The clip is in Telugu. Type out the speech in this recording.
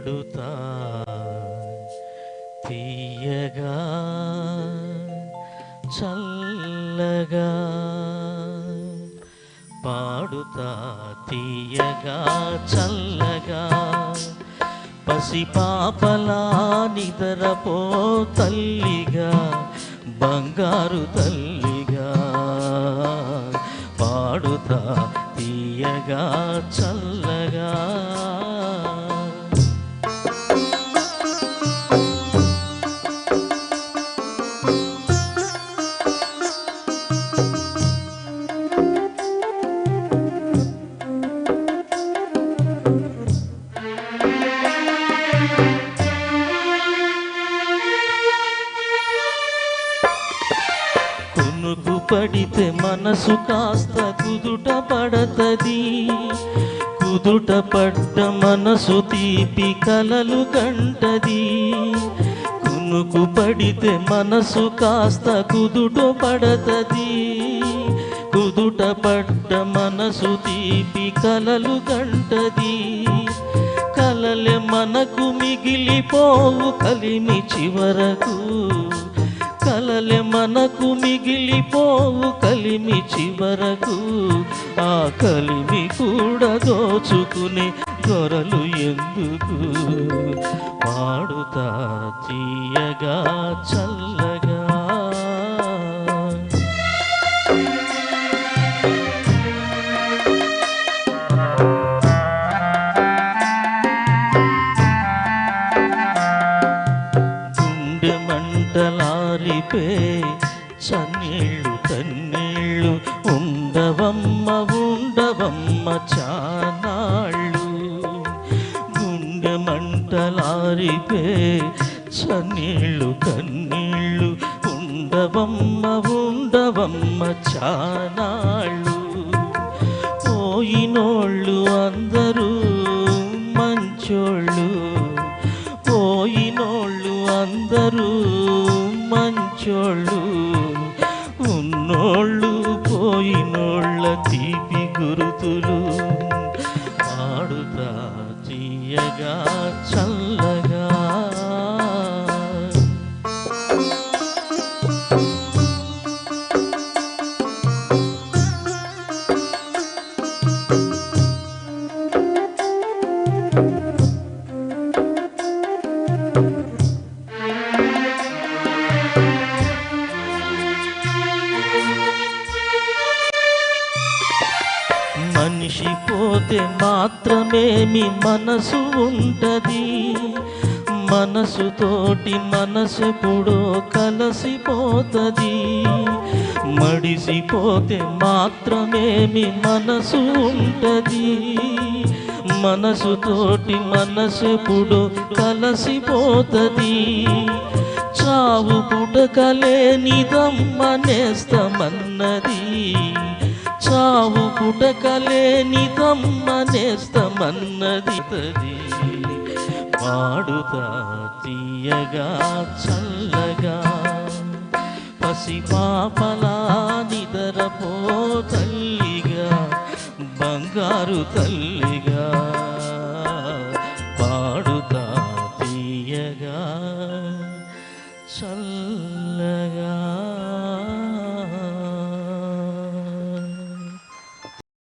పాడుతా తీయగా చల్లగా పాడుతా తీయగా చల్లగా పసిపాపలా నిద్రపో తల్లిగా బంగారు తల్లిగా పాడుతా తీయగా చల్లగా కునుకు పడితే మనసు కాస్త కుదుట పడతది, కుదుట పడ్డ మనసు తీపి కలలు కంటది. కునుకు పడితే మనసు కాస్త కుదుట పడతది, కుదుట పడ్డ మనసు తీపి కలలు కంటది. కలలే మనకు మిగిలిపోవు కలిమి చివరకు, కలలే మనకు మిగిలిపోవు కలిమి చివరకు. ఆ కలిమి కూడా దోచుకునే దొరలు ఎందుకు? పాడుతా తీయగా చల్లగా మంటలారిపే చన్నీళ్ళు కన్నీళ్ళు ఉండవమ్మ ఉండవమ్మ చానాళ్ళు. గుండె మంటలారిపే చన్నీళ్ళు కన్నీళ్ళు ఉండవమ్మ ఉండవమ్మ చానాళ్ళు. పోయినోళ్ళు అందరూ మంచోళ్ళు, పోయినోళ్ళు అందరూ మంచోళ్ళు. ఉన్నోళ్ళు పోయినోళ్ళ తీపి గురుతులు. పాడుతా తీయగా చల్లగా మనిషి పోతే మాత్రమేమి మనసు ఉంటది, మనసుతోటి మనసెప్పుడో కలసిపోతది. మడిసిపోతే మాత్రమేమి మనసు ఉంటది, మనసుతోటి మనసెప్పుడో కలసిపోతది. చావు పుటకలేనిదమ్మ నేస్తమన్నది, చావు పుటకలేనిదమ్మ నేస్తమన్నది. పాడుతా తీయగా చల్లగా పసిపాపలా నిద్రపో తల్లిగా బంగారు తల్లిగా.